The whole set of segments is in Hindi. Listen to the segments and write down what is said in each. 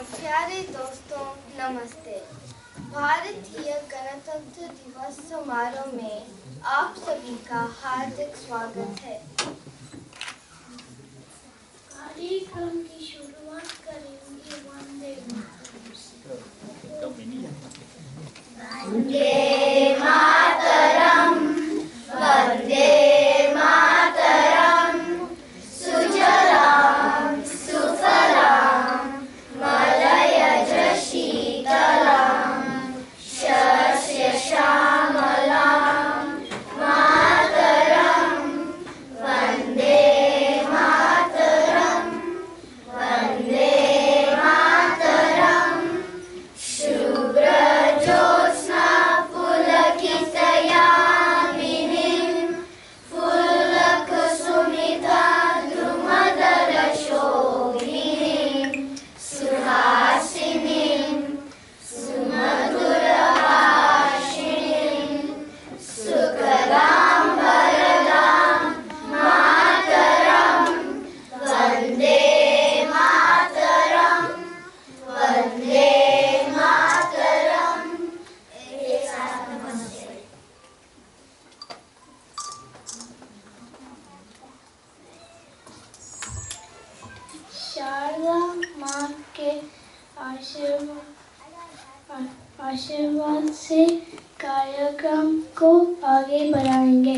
प्यारे दोस्तों, नमस्ते। भारतीय गणतंत्र दिवस समारोह में आप सभी का हार्दिक स्वागत है। कार्यक्रम की शुरुआत करेंगे वंदे मातरम से। वंदे मातरम, वंदे मातरम, सुजलाम सुफलाम मलयज शीतलाम शस्य श्यामलाम मातरम, वंदे मातरम, वंदे मातरम, शुभ्र ज्योत्स्ना पुलकितयामिनीं फुल्लकुसुमिता द्रुमदल शोभिनीं सुहासिनीं सुमधुरभाषिणीं सुकलां वरदां मातरं, वन्दे मातरं, वन्दे मातरं। एक साथ नमस्ते। शारदा माँ के आशीर्वाद से कार्यक्रम को आगे बढ़ाएंगे।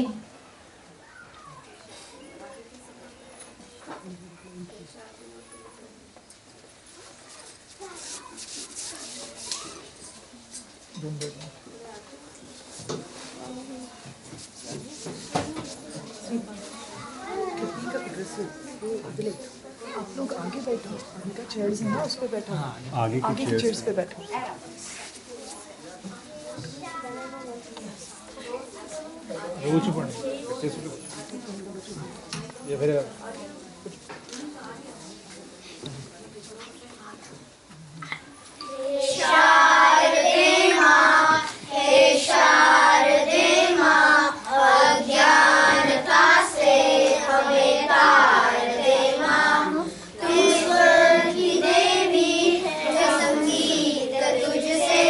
आप लोग आगे बैठो, आगे का चेयर्स है ना, उस पे बैठो। आगे की चेयर्स पे बैठो। शारदे माँ, हे शारदे माँ, अज्ञानता से हमें तार दे माँ। तू ईश्वर की देवी है, संगीत तुझसे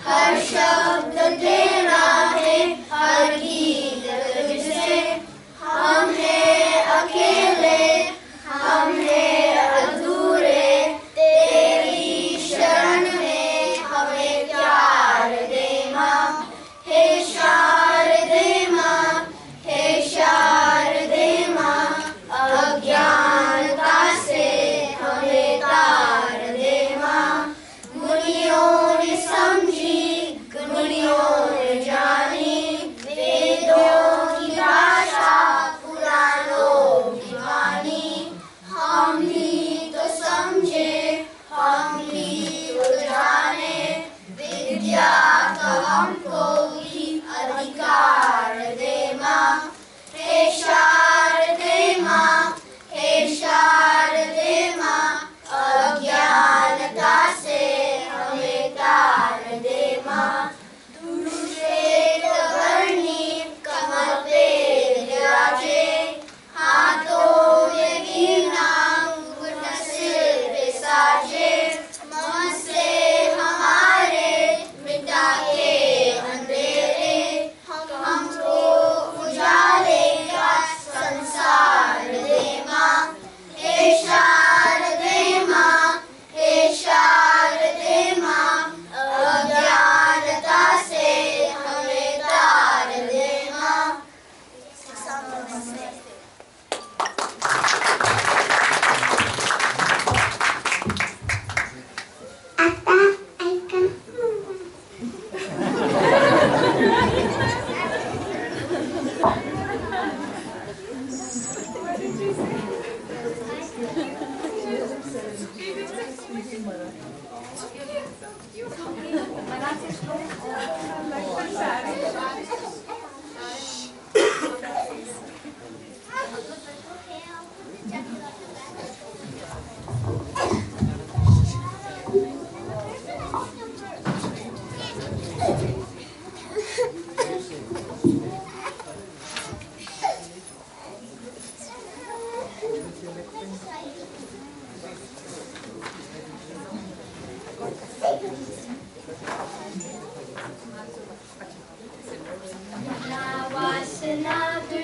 हर शब्द तेरा है, हर गीत तुझसे। हम हैं अकेले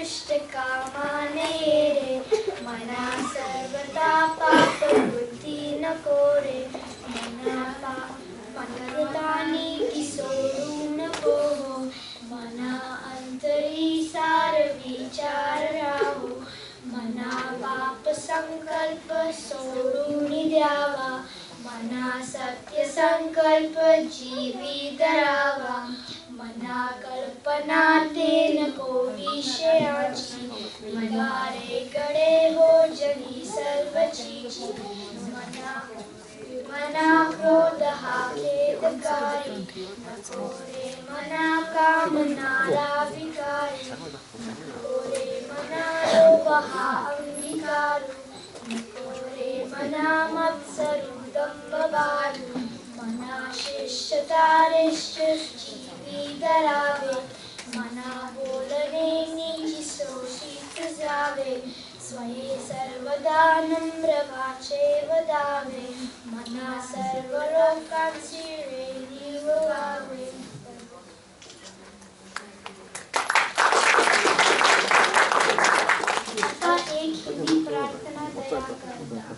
दुष्ट कामाने रे मना सर्वदा पाप बुद्धि न कोरे मना मनदानी किशोरू न कोहो मना अंतरी सार विचार राहो मना पाप संकल्प सोडून द्यावा मना सत्य संकल्प जीवी धरावा मना कल्पना तेन को विषयाची मनारे गडे हो जगी सर्व चीजी मना क्रोध हा खेदकारी नको रे मना कामनाला विकारी नको रे मना लोभ हा अंगीकारू नको रे मना मत्सरू दंभ बारू मना शिष्टतारिष्ट जीवी धरावे मना बोलणे नीची शोषित जावे स्वये सर्वदा नम्र वाचे वदावे मना सर्व लोकांची रेणी ववावे आता एक हिंदी प्रार्थना दया करना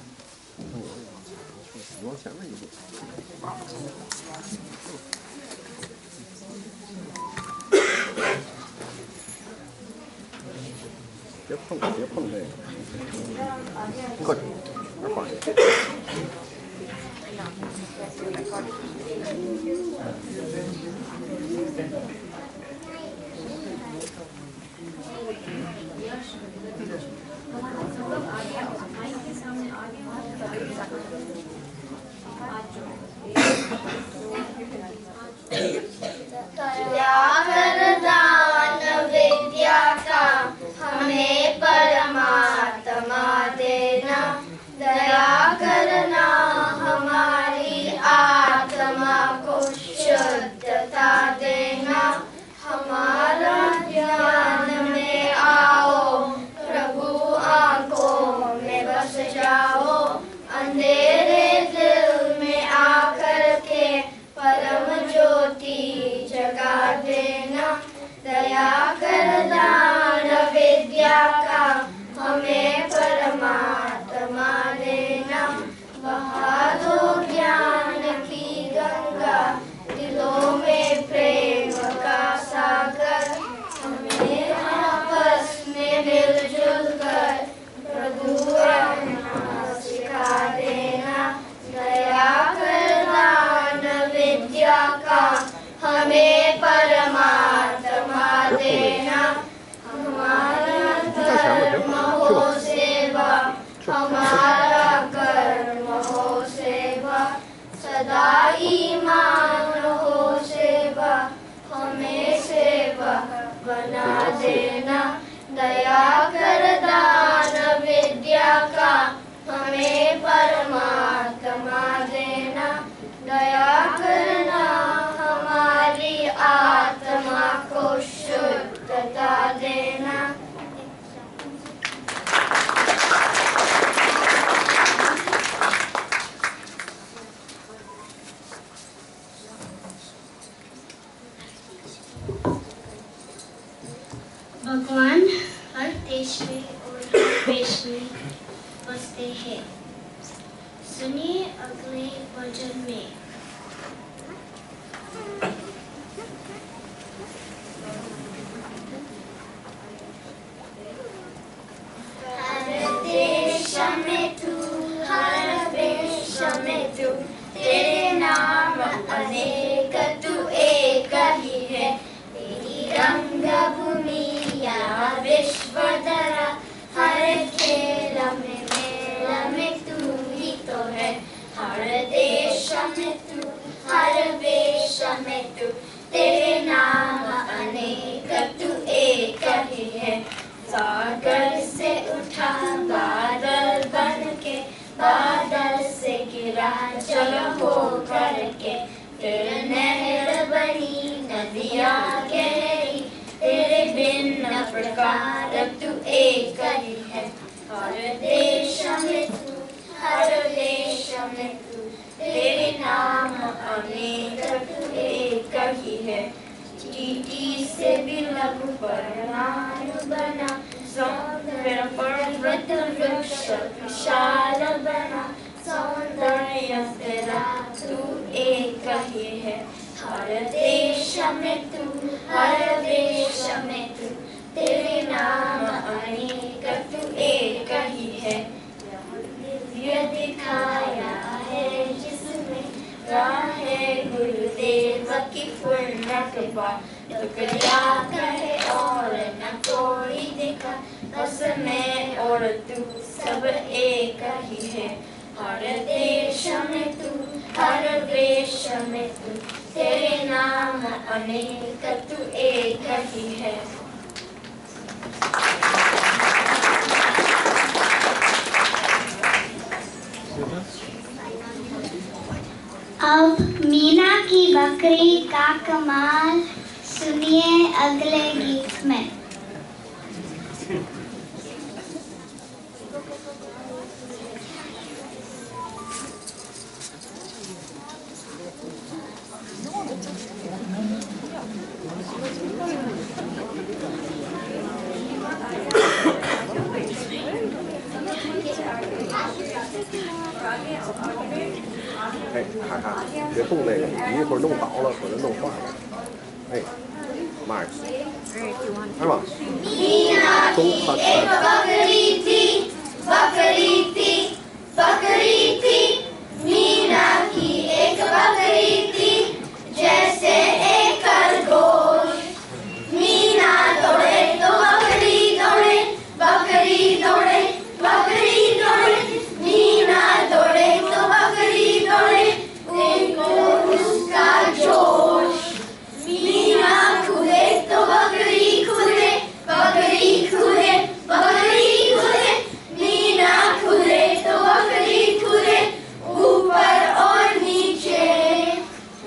别碰这个，快点，快放下。दया कर दान विद्या का हमें परमात्मा देना दया करना हमारी आत्मा को शुद्धता देना हमारा ज्ञान में आओ प्रभु आंखों में बस जाओ अंधेरे दिल में आकर के परम ज्योति जगा देना दया कर दान विद्या का हमें परमात्मा देना बहा दो ज्ञान की गंगा दिलों में प्रेम का सागर हमें आपस में मिलजुल कर प्रभु रहना सिखा देना दया कर दान विद्या का हमें परमात्मा देना हमारा धर्म हो सेवा हमारा कर्म हो सेवा सदा ईमान हो सेवा हमें सेवा बना देना दया कर दान विद्या का हमें परमात्मा देना दया करना हमारी आत्मा को शुद्धता देना भगवान हर देश में और हर देश में बसते हैं सुनिए अगले वचन में हर देश में तू हर देश में तू तेरे नाम अनेक तू एक ही है तेरी रंग भूमि या विश्व धरा हर खेल में मेल में तू ही तो है हर देश में तू हर वेश में तू तेरे नाम अनेक तू एक ही है सागर से उठा बादल बन के बादल से गिरा जल हो करके फिर नहर बनी नदियाँ गहरी तेरे भिन्न प्रकार तू एक ही है हर देश में तू हर देश में तू तेरे नाम अनेक तू एक ही है चींटी से भी लघु परमाणु बना विशाल बना सौंदर्य तेरा तू एक ही है। हर देश में तू, हर देश में तू, तेरे नाम अनेक तू एक ही है। दिव्य दिखाया है जिसमें राह गुरुदेव की पूर्ण कृपा। शुक्रिया कहे और न कोई दिखा, बस मैं और तू सब एक ही है। हर देश में तू, हर देश में तू, तेरे नाम अनेक तू एक ही है। अब मीना की बकरी का कमाल सुनिए अगले गीत में।哎，卡卡，别动那个，你一会儿弄倒了或者弄坏了。哎，慢点。है ना? मीना की एक बकरी थी, बकरी थी, बकरी थी। मीना की एक बकरी थी, जैसे एक खरगोश। मीना दौड़े तो बकरी दौड़े, बकरी दौड़े, बकरी दौड़े। मीना दौड़े तो बकरी दौड़े, देखो उसका जोश। मीना कूदे तो बकरी कूदे, बकरी कूदे, बकरी कूदे। मीना कूदे तो बकरी कूदे, ऊपर और नीचे।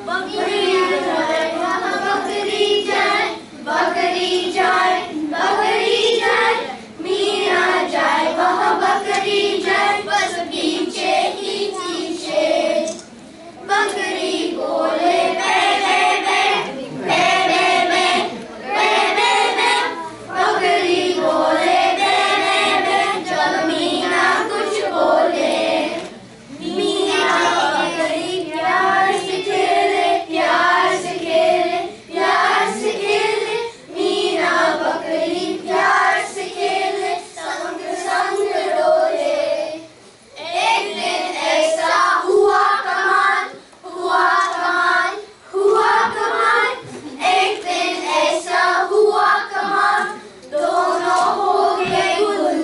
बकरी जाए वहाँ बकरी जाए, बकरी जाए, बकरी जाए। मीना जाए वहाँ बकरी जाए, बस पीछे ही पीछे। बकरी बोले बे बे बे, बे बे बे, बे बे बे। बकरी बोले बे बे बे, जब मीना कुछ बोले। मीना बकरी प्यार से खेले, प्यार से खेले, प्यार से खेले। मीना बकरी प्यार से खेले, संग संग डोले। एक दिन ऐसा हुआ कमाल, हुआ कमाल, हुआ कमाल। एक दिन ऐसा हुआ कमाल, दोनों हो गए गुल।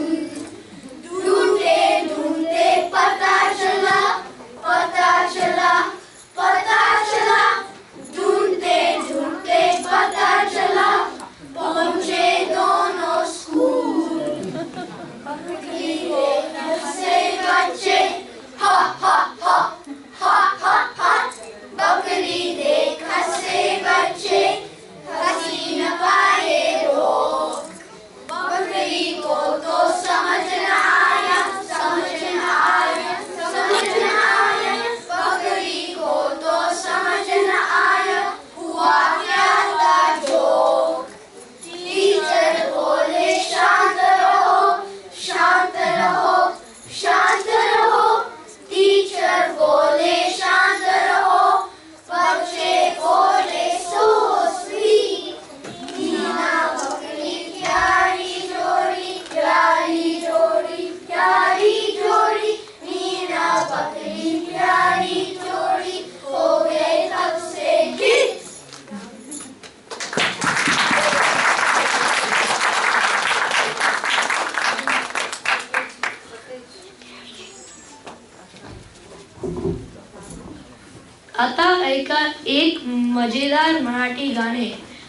ढूंढते ढूंढते पता चला, पता चला, पता चला। ढूंढते ढूंढते पता चला, पहुंचे दोनों स्कूल। बकरी हंसे बच्चे, हा हा हा, हा हा हा। बकरी देख हंसे बच्चे, हंसी न पाए रोक। बकरी को तो समझ न आया, समझ न आया, समझ न आया। बकरी को तो समझ न आया, हुआ क्या था जोक। टीचर बोले शांत रहो, शांत रहो, शांत रहो। टीचर बोले शांत रहो, बच्चे बोले सो स्वीट। मीना बकरी प्यारी जोड़ी, प्यारी जोड़ी, प्यारी जोड़ी। मीना बकरी प्यारी जोड़ी, हो गए तब से हिट। आता ऐका एक मजेदार मराठी गाणे,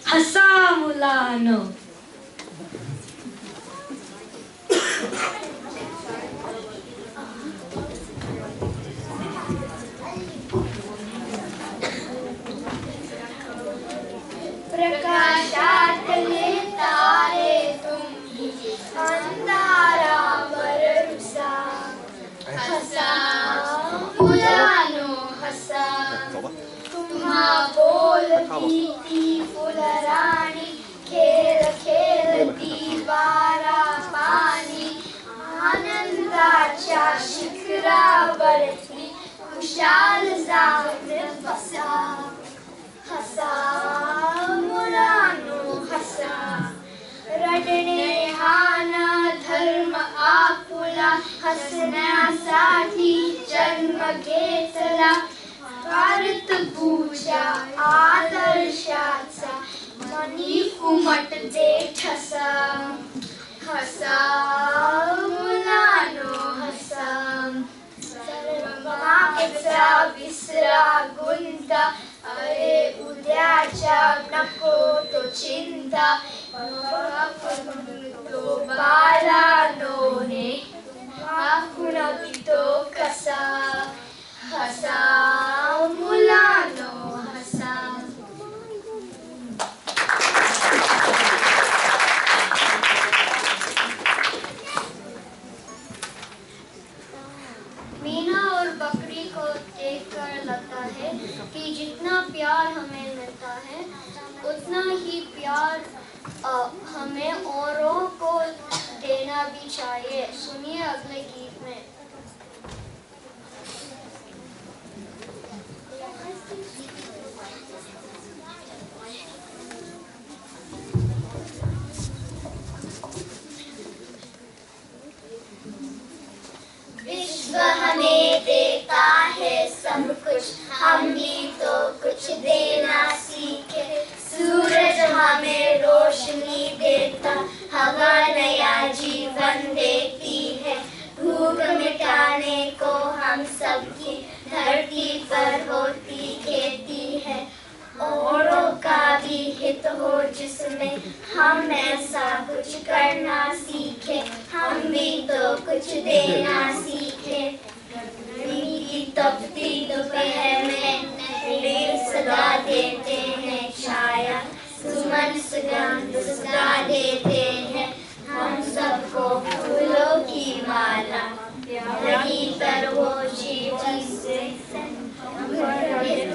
हसा मुलानो. प्रकाशातले तारे तुम्ही, अंधारावर रुसा. हसा मुलानो हसा, तुम्हा बोलती ती फुलराणी. खेळ खेळती वारा पाणी, आनंदा शाल ज़ाहिर बसा हसा मुलानो हसा रडणे हाना धर्म आपुला हसण्यासाठी जन्म घेतला भारत पूजा आदर्शाचा मनी उमटते ठसा हसा मुलानो हसा मागचा विसरा गुंता अरे उद्याच्या नको तो चिंता तो बालानो हे आखुण तो कसा हसा मुलानो हसा मीना और बकरी को देखकर लगता है कि जितना प्यार हमें मिलता है उतना ही प्यार हमें औरों को देना भी चाहिए। सुनिए अगले गीत में। विश्व हमें देता है सब कुछ हम भी तो कुछ देना सीखे। सूरज हमें रोशनी देता हवा नया जीवन देती है। भूख मिटाने को हम सबकी धरती पर होती खेती है। औरों का भी हित हो जिसमें हम ऐसा कुछ करना सीखे। हम भी तो कुछ देना सीखे। तपती दोपहर में पेड़ सदा देते हैं छाया। सुमन सुगंध सदा देते हैं हम सबको फूलों की माला। वही पर वो जीवन से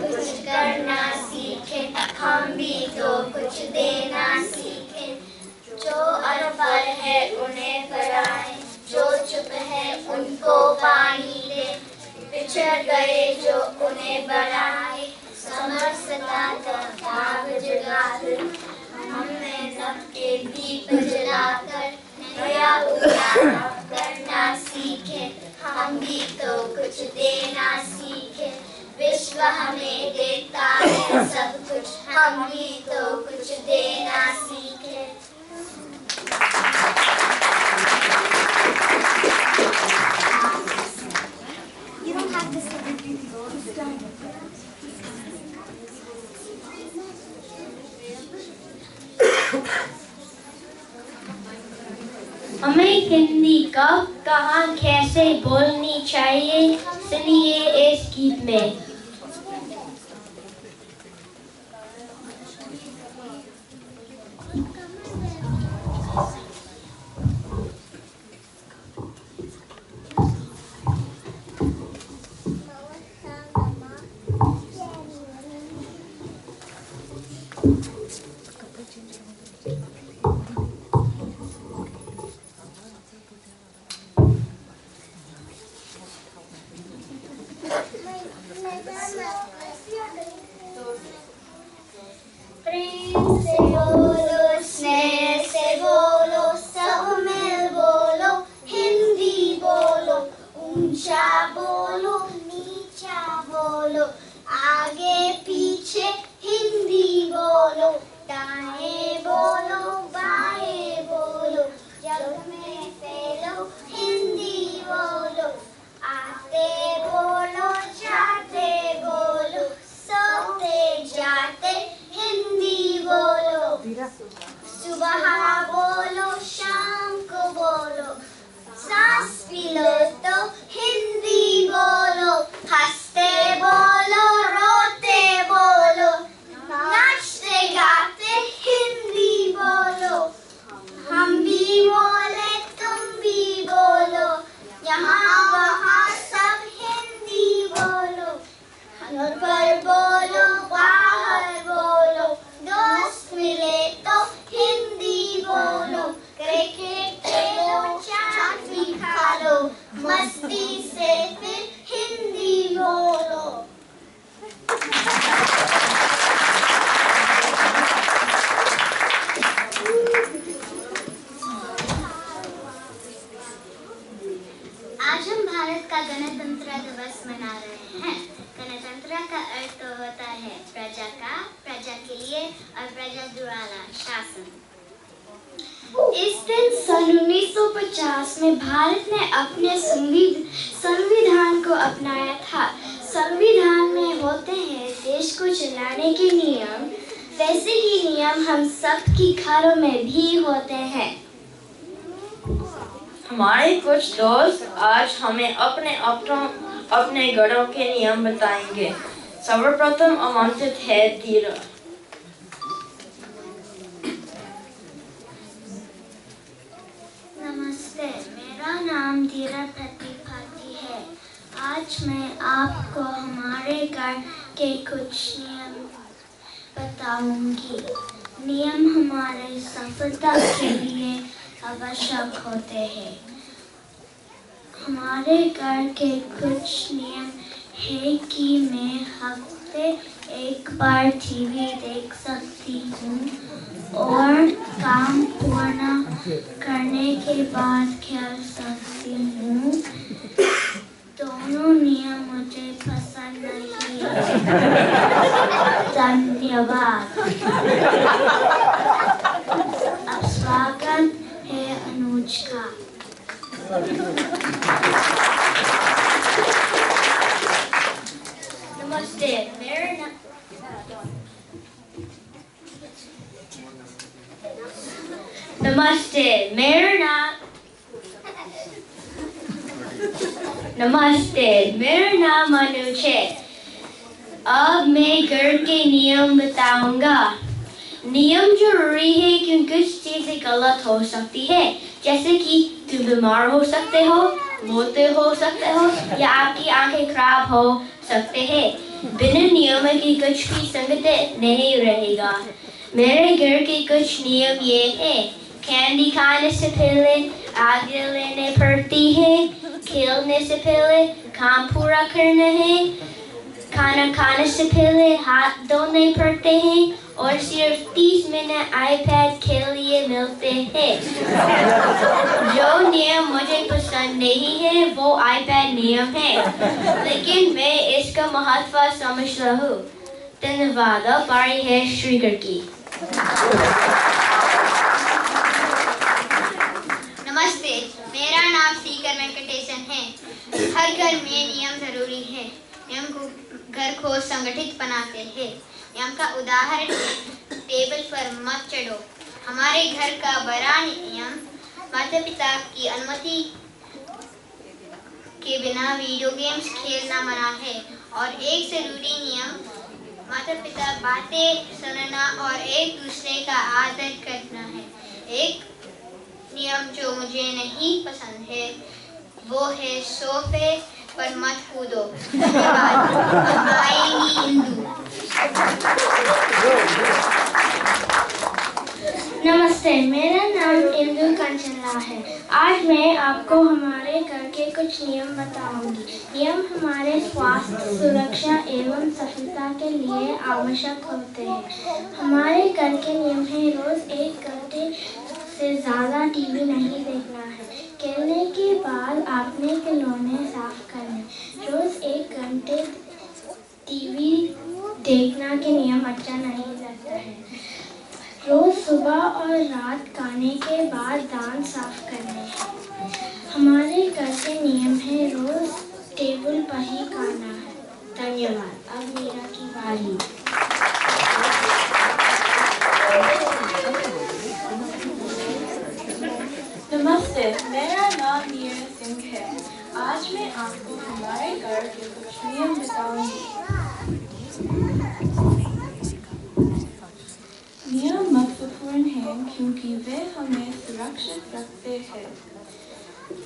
कुछ करना सीखे। हम भी तो कुछ देना सीखे। जो अनपढ़ है उन्हें पढ़ाए, जो चुप है उनको पानी दे। पिछड़ गए जो उन्हें बढ़ाए, समर सताता भाव जगाकर। हमने सबके दीप जलाकर नया उजाला करना सीखे। हम भी तो कुछ देना सीखे। विश्व हमें देता है सब कुछ हम भी तो कुछ देना सीखे। You don't have to say हमें हिंदी कब कहाँ कैसे बोलनी चाहिए सुनिए इस गीत में। भारत का गणतंत्र दिवस मना रहे हैं। गणतंत्र का अर्थ होता है प्रजा का, प्रजा के लिए और प्रजा द्वारा शासन। इस दिन सन 1950 में भारत ने अपने संविधान को अपनाया था। संविधान में होते हैं देश को चलाने के नियम, वैसे ही नियम हम सबके घरों में भी होते हैं। हमारे कुछ दोस्त आज हमें अपने घरों के नियम बताएंगे। सर्वप्रथम आमंत्रित है धीरा। नमस्ते, मेरा नाम धीरा प्रतिभाती है। आज मैं आपको हमारे घर के कुछ नियम बताऊंगी। नियम हमारे सफलता के लिए आवश्यक होते हैं। हमारे घर के कुछ नियम है कि मैं हफ्ते एक बार टीवी देख सकती हूँ और काम पूरा करने के बाद खेल सकती हूँ। दोनों नियम मुझे पसंद नहीं है। धन्यवाद। अब स्वागत है अनुज का। नमस्ते, मेरा नाम अनुज है। अब मैं घर के नियम बताऊंगा। नियम जरूरी है क्योंकि कुछ चीजें गलत हो सकती है, जैसे कि तुम बीमार हो सकते हो, मोटे हो सकते हो या आपकी आंखें खराब हो सकते हैं। बिना नियम के कुछ भी संगत नहीं रहेगा। मेरे घर के कुछ नियम ये हैं। कैंडी खाने से पहले आगे लेने पड़ती है, खेलने से पहले काम पूरा करना है, खाना खाने से पहले हाथ धोने पड़ते हैं और सिर्फ 30 मिनट आईपैड के लिए मिलते हैं। जो नियम मुझे पसंद नहीं है वो आईपैड नियम है, लेकिन मैं इसका महत्व समझता हूँ। धन्यवाद। अब बारी है श्रीकर की। नमस्ते, मेरा नाम श्रीकर वेंकटेशन है। हर घर में नियम जरूरी है। नियम को घर को संगठित बनाते हैं। नियम का उदाहरण है टेबल पर मत चढ़ो। हमारे घर का बड़ा नियम माता पिता की अनुमति के बिना वीडियो गेम्स खेलना मना है। और एक जरूरी नियम माता पिता बातें सुनना और एक दूसरे का आदर करना है। एक नियम जो मुझे नहीं पसंद है वो है सोफे पर मत कूदो। धन्यवाद। अब आएंगी इंदु। नमस्ते, मेरा नाम इंदु कंचला है। आज मैं आपको हमारे घर के कुछ नियम बताऊंगी। नियम हमारे स्वास्थ्य, सुरक्षा एवं सफलता के लिए आवश्यक होते हैं। हमारे घर के नियम है रोज 1 घंटे से ज़्यादा टीवी नहीं देखना है। खेलने के बाद अपने खिलौने साफ करने। रोज 1 घंटे टीवी देखना के नियम अच्छा नहीं लगता है। रोज सुबह और रात खाने के बाद दांत साफ करने हैं। हमारे घर के नियम है रोज टेबल पर ही खाना है। धन्यवाद। अब मीरा की बारी। नमस्ते, मेरा नाम मीरा सिंह है। आज मैं आपको हमारे घर के कुछ नियम बताऊंगी। नियम महत्वपूर्ण हैं क्योंकि वे हमें सुरक्षित रखते हैं।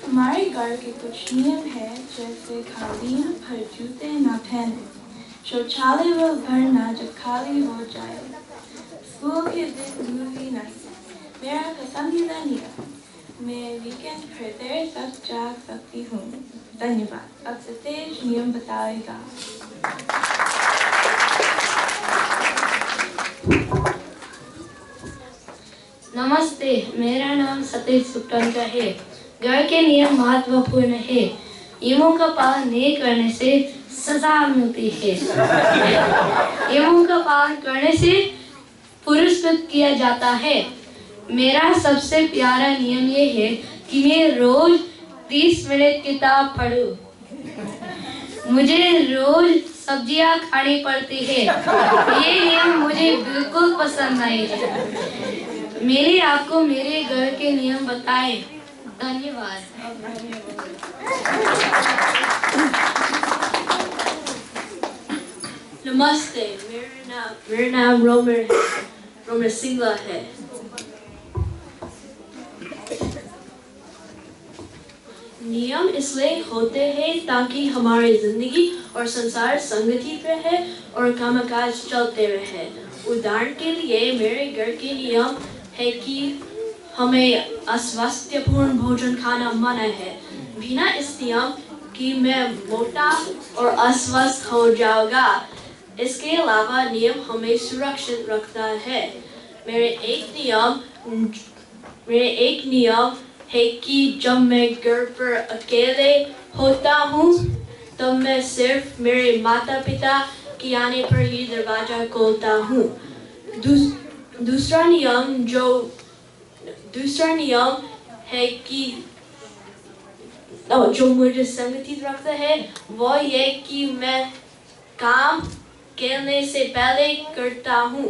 हमारे घर के कुछ नियम हैं, जैसे खाली भर जूते न पहने, शौचालय व भरना जब खाली हो जाए, स्कूल के दिन मूवी नाइट। मेरा पसंदीदा नियम, मैं वीकेंड पर देर तक जाग सकती हूँ। धन्यवाद। अब सतेज नियम बताएगा। नमस्ते, मेरा नाम सतीश सुटंका है। घर के नियम महत्वपूर्ण है। नियमों का पालन नहीं करने से सजा मिलती है। नियमों का पालन करने से पुरस्कृत किया जाता है। मेरा सबसे प्यारा नियम ये है कि मैं रोज 30 मिनट किताब पढूं। मुझे रोज सब्जियां खानी पड़ती है। ये नियम मुझे बिल्कुल पसंद नहीं है। मैंने आपको मेरे घर के नियम बताए। धन्यवाद। नमस्ते, मेरा नाम रोमर सिंगला है। नियम इसलिए होते हैं ताकि हमारी जिंदगी और संसार संगठित रहे और कामकाज चलते रहे। उदाहरण के लिए मेरे घर के नियम है कि हमें अस्वास्थ्यपूर्ण भोजन खाना मना है। बिना इस नियम कि मैं मोटा और अस्वस्थ हो जाऊंगा। इसके अलावा नियम हमें सुरक्षित रखता है। मेरे एक नियम है कि जब मैं घर पर अकेले होता हूँ तब मैं सिर्फ मेरे माता पिता के आने पर ही दरवाजा खोलता हूँ। दूसरा नियम है कि जो मुझे संगठित रखता है वो ये कि मैं काम खेलने से पहले करता हूँ।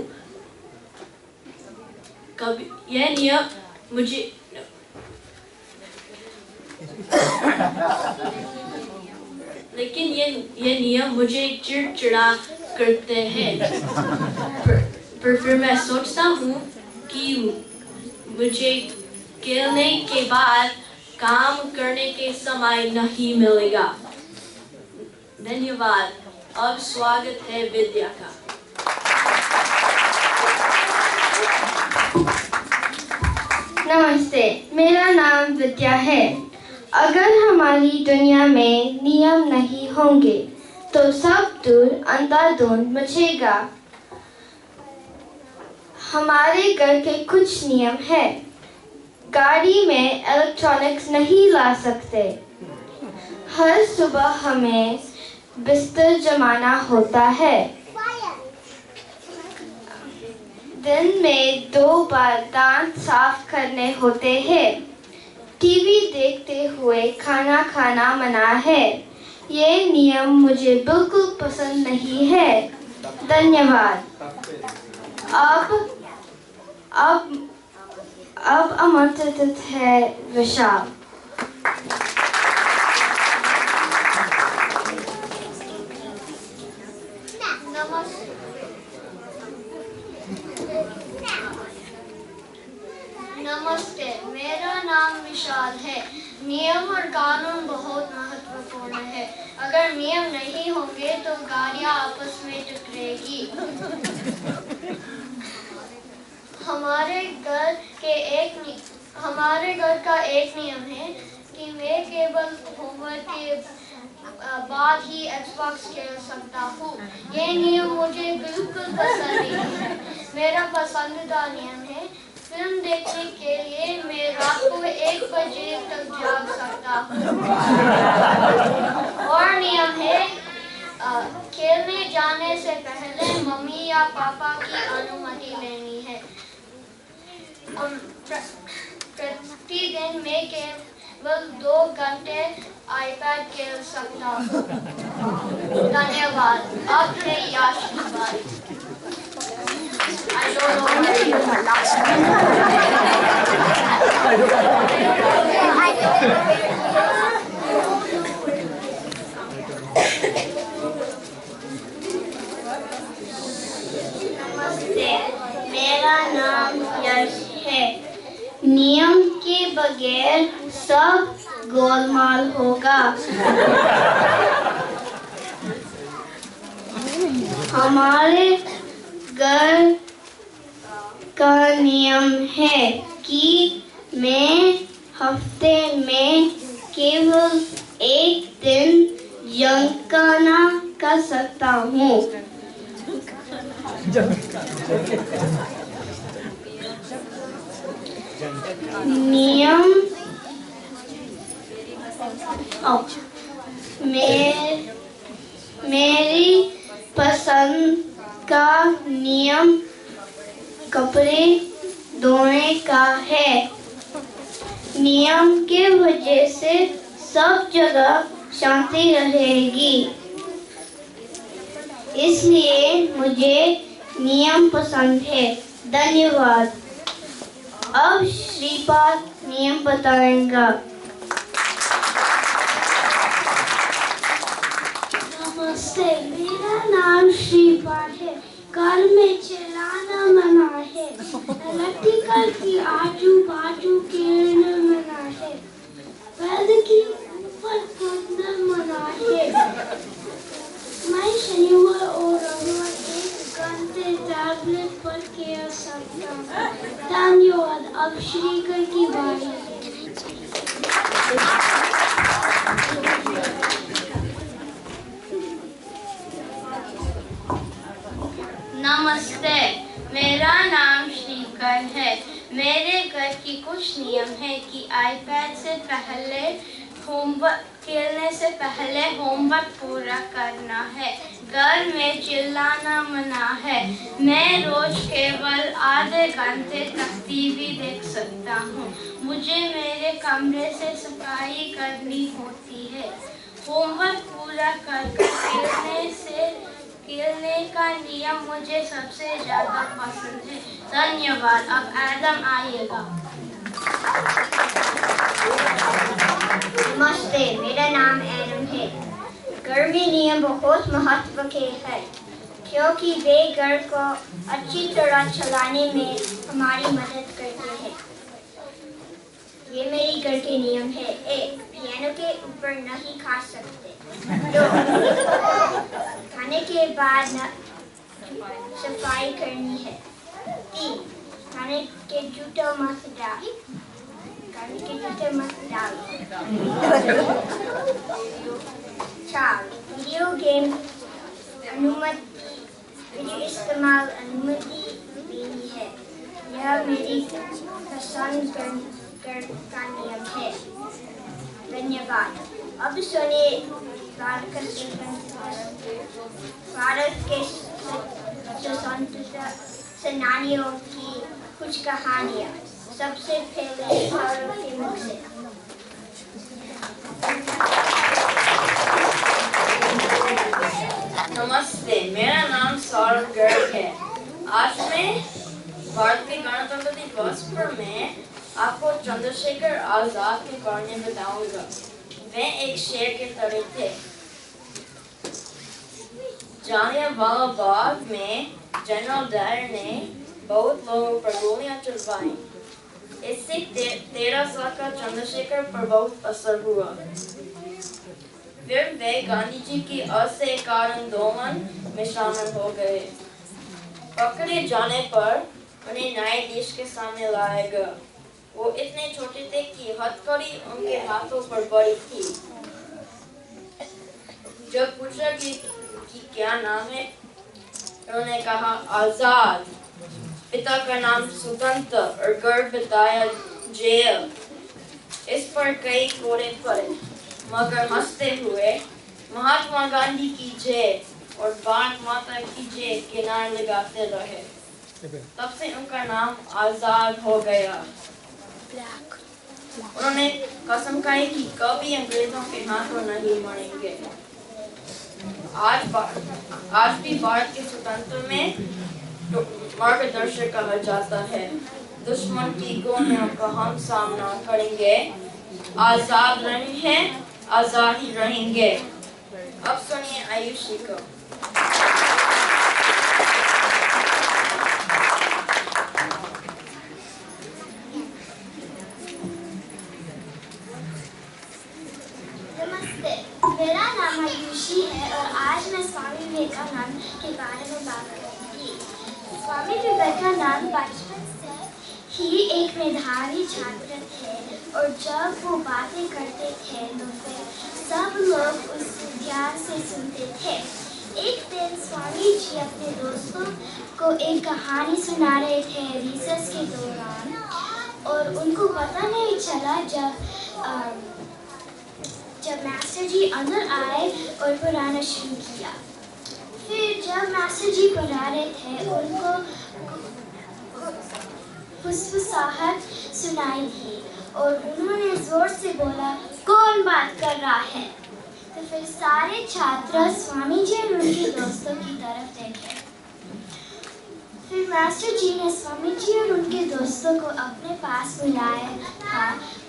कभी यह नियम मुझे लेकिन ये नियम मुझे चिड़चिड़ा करते हैं। पर फिर मैं सोचता हूँ कि मुझे खेलने के बाद काम करने के समय नहीं मिलेगा। धन्यवाद। अब स्वागत है विद्या का। नमस्ते, मेरा नाम विद्या है। अगर हमारी दुनिया में नियम नहीं होंगे तो सब दूर अंधाधुंध मचेगा। हमारे घर के कुछ नियम हैं। गाड़ी में इलेक्ट्रॉनिक्स नहीं ला सकते। हर सुबह हमें बिस्तर जमाना होता है। दिन में 2 बार दांत साफ करने होते हैं। टीवी देखते हुए खाना खाना मना है। ये नियम मुझे बिल्कुल पसंद नहीं है। धन्यवाद। अब आमंत्रित है विशाल। नमस्ते, मेरा नाम विशाल है। नियम और कानून बहुत महत्वपूर्ण है। अगर नियम नहीं होंगे तो गाड़ियाँ आपस में टकराएगी। हमारे घर का एक नियम है कि मैं केवल होमवर्क के बाद ही एक्सबॉक्स खेल सकता हूँ। ये नियम मुझे बिल्कुल पसंद नहीं है। मेरा पसंदीदा नियम है फिल्म देखने के लिए मैं रात को 1 बजे तक जाग सकता हूँ। और नियम है खेलने जाने से पहले मम्मी या पापा की अनुमति लेनी है। प्रतिदिन मैं केवल 2 घंटे आईपैड खेल सकता हूँ। धन्यवाद। अब है याश की बारी। I don't know where you are last. नमस्ते, मेरा नाम यश है। नियम के बगैर सब गोलमाल होगा। हमारे घर का नियम है कि मैं हफ्ते में केवल 1 दिन यंकाना कर सकता हूँ। मेरी पसंद का नियम कपड़े धोने का है। नियम के वजह से सब जगह शांति रहेगी, इसलिए मुझे नियम पसंद है। धन्यवाद। अब श्रीपाद नियम बताएगा। नमस्ते, मेरा नाम श्रीपाद है। घर में चलाना मना है। इलेक्ट्रिकल की आजू बाजू खेलना मना है। बेड की ऊपर कूदना मना है। मैं शनिवार और रविवार 1 घंटे टैबलेट पर खेल सकता हूँ। धन्यवाद। अब श्रीकर की बारी है। नमस्ते, मेरा नाम श्रीकर है। मेरे घर की कुछ नियम है कि आईपैड से पहले होमवर्क खेलने से पहले होमवर्क पूरा करना है। घर में चिल्लाना मना है। मैं रोज केवल आधे घंटे तक टीवी देख सकता हूँ। मुझे मेरे कमरे से सफाई करनी होती है। होमवर्क पूरा कर खेलने का नियम मुझे सबसे ज्यादा पसंद है। धन्यवाद। अब एडम आइएगा। नमस्ते, मेरा नाम एडम है। घर में नियम बहुत महत्व के हैं, क्योंकि वे घर को अच्छी तरह चलाने में हमारी मदद करते हैं। ये मेरी घर के नियम है। 1. पियानो के ऊपर नहीं खा सकते। 2. खाने के बाद सफाई करनी है। 3. खाने के जूते मत डालो। 4. वीडियो गेम इस्तेमाल अनुमति देनी है। यह मेरी पसंद का नियम है। धन्यवाद। अब सुनिए भारत के स्वतंत्रता सेनानियों की कुछ कहानियाँ। सबसे पहले भारत के मुख से। नमस्ते, मेरा नाम सौरभ गर्ग है। आज मैं भारत के गणतंत्र दिवस पर मैं आपको चंद्रशेखर आजाद के बारे में बताऊंगा। वे एक शेर के तरह थे। जालियांवाला बाग में जनरल डायर ने बहुत लोगों पर गोलियां चलवाई। इससे 13 साल का चंद्रशेखर पर बहुत असर हुआ। फिर वे गांधी जी की असहयोग आंदोलन में शामिल हो गए। पकड़े जाने पर उन्हें न्यायाधीश के सामने लाया गया। वो इतने छोटे थे कि हथकड़ी उनके हाथों पर बड़ी थी। जब पूछा कि क्या नाम है, उन्होंने कहा आजाद। पिता का नाम स्वतंत्र और घर बताया जेल। इस पर कई कोड़े पड़े, मगर हंसते हुए महात्मा गांधी की जय और भारत माता की जय के नारे लगाते रहे। तब से उनका नाम आजाद हो गया। उन्होंने कसम खाई कि कभी अंग्रेजों के हाथों नहीं मरेंगे। आज भी भारत के स्वतंत्र में मार्गदर्शक कहा जाता है। दुश्मन की गोलियों का हम सामना करेंगे। आजाद रहे, आजाद ही रहेंगे। अब सुनिए आयुषी को। नमस्ते, मेरा नाम आयुषी है और आज मैं स्वामी विवेकानंद के बारे में बात करूंगी। स्वामी विवेकानंद बचपन से ही एक मेधावी छात्र थे और जब वो बातें करते थे तो फिर सब लोग उस ध्यान से सुनते थे। एक दिन स्वामी जी अपने दोस्तों को एक कहानी सुना रहे थे रिसर्च के दौरान और उनको पता नहीं चला जब मास्टर जी अंदर आए और पढ़ाना शुरू किया। फिर जब मास्टर जी पढ़ा रहे थे उनको फुसफुसाहट सुनाई दी और उन्होंने जोर से बोला, कौन बात कर रहा है? तो फिर सारे छात्र स्वामी जी और उनके दोस्तों की तरफ देखे। फिर मास्टर जी ने स्वामी जी और उनके दोस्तों को अपने पास बुलाया था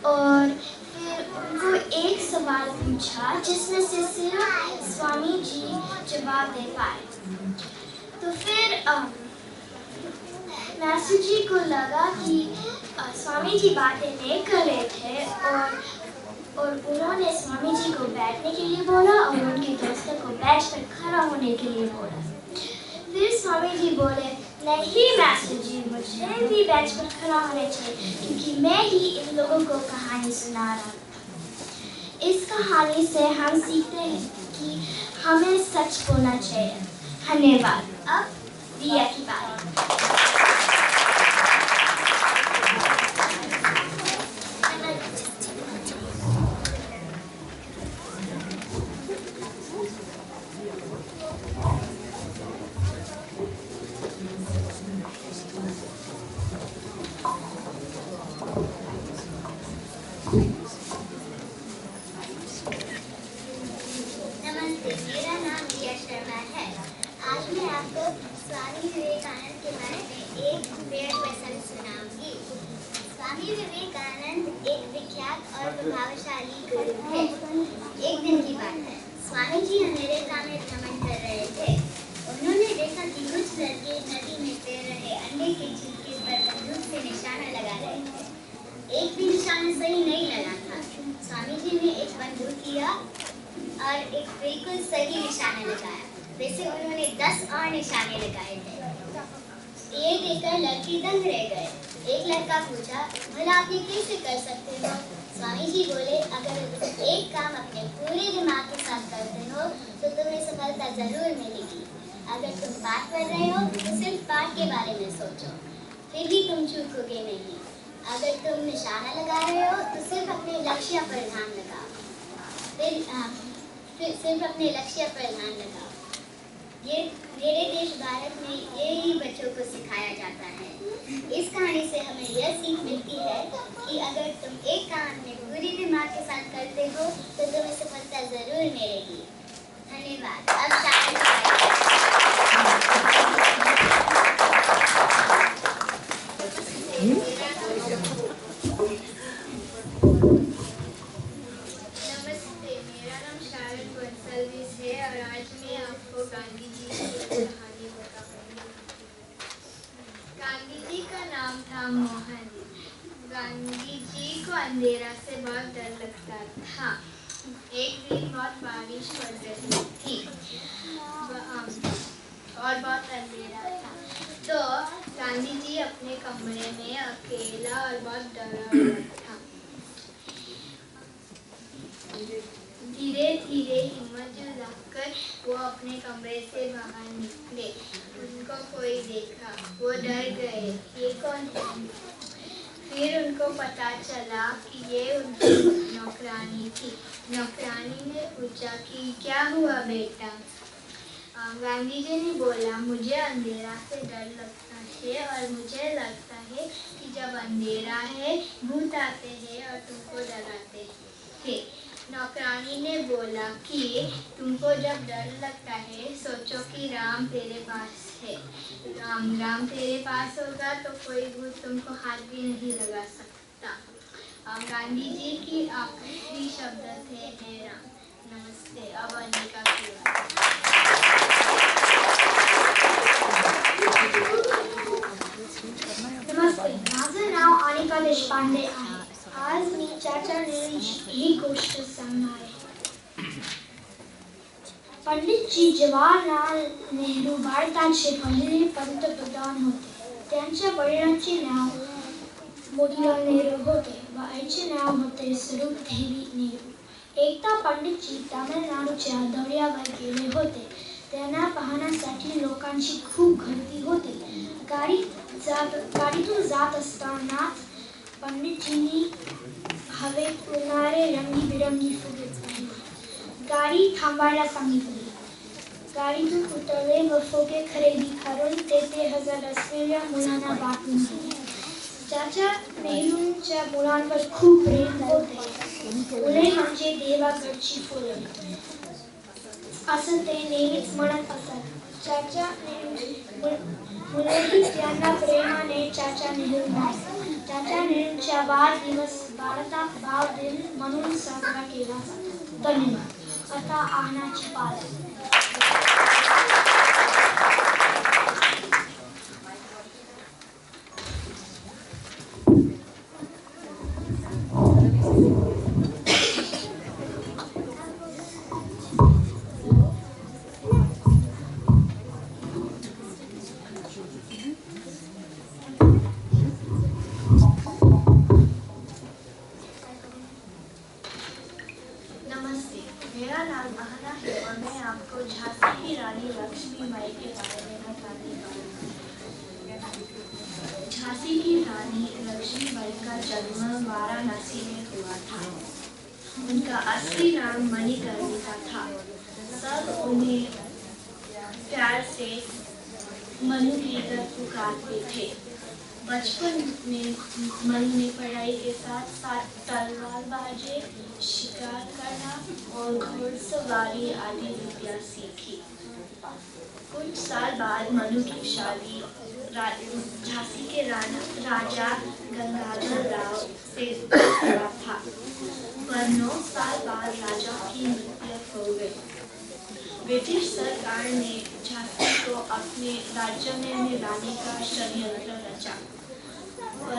और फिर उनको एक सवाल पूछा जिसमें से सिर्फ स्वामी जी जवाब दे पाए। तो फिर मास्टर जी को लगा कि स्वामी जी बातें नहीं कर रहे थे और उन्होंने स्वामी जी को बैठने के लिए बोला और उनके दोस्तों को बेंच पर खड़ा होने के लिए बोला। फिर स्वामी जी बोले, नहीं मास्टर जी, मुझे भी बेंच पर खड़ा होना चाहिए क्योंकि मैं ही इन लोगों को कहानी सुना रहा था। इस कहानी से हम सीखते हैं कि हमें सच बोलना चाहिए। धन्यवाद। अब दिया की बारी। सिर्फ अपने लक्ष्य पर ध्यान लगाओ। ये मेरे देश भारत में यही बच्चों को सिखाया जाता है। इस कहानी से हमें यह सीख मिलती है कि अगर तुम एक काम में पूरे दिमाग के साथ करते हो तो तुम्हें सफलता जरूर मिलेगी। धन्यवाद। अब गांधी जी की कहानी बताऊंगी। गांधी जी का नाम था मोहन। गांधी जी को अंधेरा से बहुत डर लगता था। एक दिन बहुत बारिश पड़ रही थी और बहुत अंधेरा था, तो गांधी जी अपने कमरे में अकेला और बहुत डरा हुआ था। धीरे धीरे हिम्मत जुटाकर वो अपने कमरे से बाहर निकले। उनको कोई देखा, वो डर गए, ये कौन है? फिर उनको पता चला कि ये उनकी नौकरानी थी। नौकरानी ने पूछा कि क्या हुआ बेटा? गांधी जी ने बोला, मुझे अंधेरा से डर लगता है और मुझे लगता है कि जब अंधेरा है भूत आते हैं और तुमको डराते हैं। नौकरानी ने बोला कि तुमको जब डर लगता है सोचो कि राम तेरे पास है। राम तेरे पास होगा तो कोई भूत तुमको हाथ भी नहीं लगा सकता। गांधी जी की आखिरी शब्द थे, हे राम। नमस्ते। अब अनिका की बात। नमस्ते, माझं नाव अनिका देशपांडे आहे। आज मी चाचाने ही गोष्ट सांगणार आहे। पंडितजी जवाहरलाल नेहरू भारताचे पहिले पंतप्रधान होते। त्यांच्या वडिलांचे नाव मोतीलाल नेहरू होते व आईचे नाव होते स्वरूपदेवी नेहरू। एकदा पंडितजी तामिळनाडूच्या दौऱ्यावर गेले होते। त्यांना पाहण्यासाठी लोकांची खूप गर्दी होती। गाडीतून जात असताना पंडितजींनी हवेत उडणारे रंगीबिरंगी फुगे पाहिले। गाडी थांबायला सांगितली. गाडीतून उतरले व फुगे खरेदी करून तेथे हजर असलेल्या मुलांना वाटून दिले. चाचा नेहरूंच्या मुलांवर खूप प्रेम होते. मुले म्हणजे देवाघरची फुले असं ते नेहमीच म्हणत असत. चाचा मुलेही त्यांना प्रेमाने चाचा नेहरू म्हणतात. चाचा नेहरूंच्या वाढदिवस भारतात भाव दिन म्हणून साजरा केला जातो. धन्यवाद. आता आह्नाची पाळी. मेरा नाम आहना है और मैं आपको झांसी की रानी लक्ष्मीबाई के बारे में बताने वाली हूँ। झांसी की रानी लक्ष्मीबाई का जन्म वाराणसी में हुआ था। उनका असली नाम मणिकर्णिका था। सब उन्हें प्यार से मनु कहकर पुकारते थे। बचपन में मनु ने पढ़ाई के साथ साथ तलवारबाजी, शिकार करना और घुड़सवारी आदि विद्या सीखी। कुछ साल बाद मनु की शादी झांसी के राजा गंगाधर राव से हुआ था। पर 9 साल बाद राजा की मृत्यु हो गई। ब्रिटिश सरकार ने झांसी को अपने राज्य में मिलाने का षड्यंत्र रचा। पर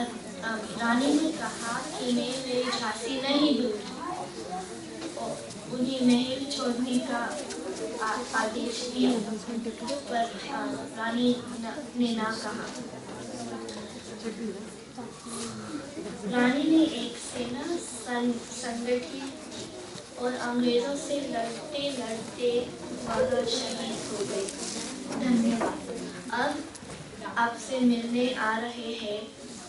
रानी ने कहा कि मैं मेरी झांसी नहीं दूंगी। उन्हें महल छोड़ने का आदेश दिया, पर रानी ने ना कहा। रानी ने एक सेना संगठित और अंग्रेजों से लड़ते लड़ते वह शहीद हो गई। धन्यवाद। अब आपसे मिलने आ रहे हैं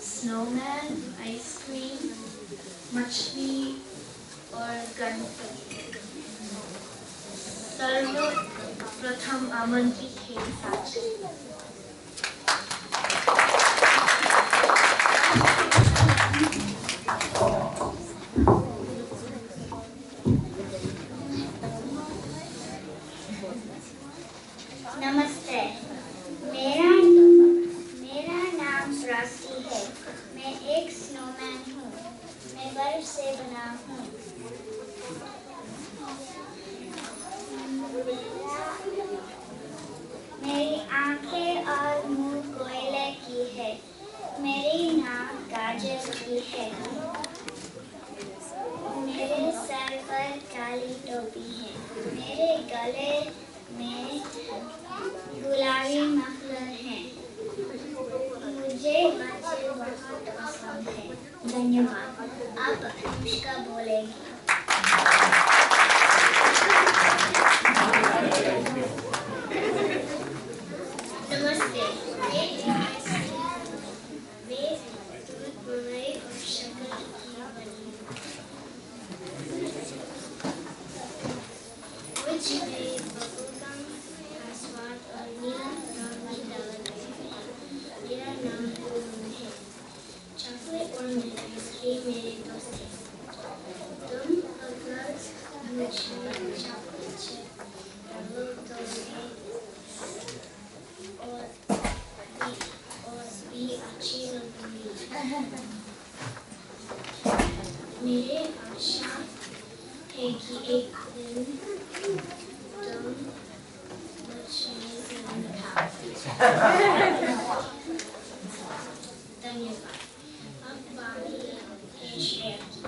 स्नोमैन, आइसक्रीम, मछली और गणपति। सर्वप्रथम आमंत्रित है साक्षी। नमस्ते, मेरा नाम प्राची है। मैं एक स्नोमैन हूँ। मैं बर्फ से बना हूँ। मेरी आंखें और मुंह कोयले की है। मेरी नाक गाजर की है। मेरे सर पर काली टोपी है। मेरे गले में गुलाबी मफलर है। मुझे बच्चे बहुत पसंद है। धन्यवाद। अब अनुष्का बोलेगी। नमस्ते, मैं दूध मलाई और शक्कर की बनी कुछ मेरे बबलगम का स्वाद और नीला रंग की दवाई है। मेरा नाम है। चॉकलेट और आइसक्रीम मेरे दोस्त हैं। तुम अगर मुझे चॉकलेट चिप डालो तो भी अच्छी लगेगी। मेरे आशा है कि एक दिन तुम मुझे जरूर खाओगे। धन्यवाद। अब बारी है शेयर की।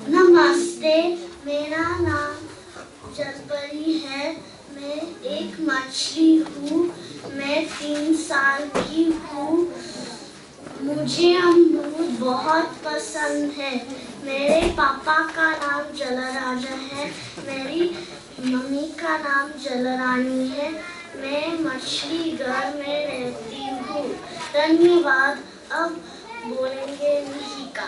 नमस्ते, मेरा नाम जसपरी है। मैं एक मछली हूँ। मैं 3 साल की हूँ। मुझे अमरूद बहुत पसंद है। मेरे पापा का नाम जलराजा है। मेरी मम्मी का नाम जलरानी है। मैं मछली घर में रहती हूँ। धन्यवाद। अब बोलेंगे मिहिका।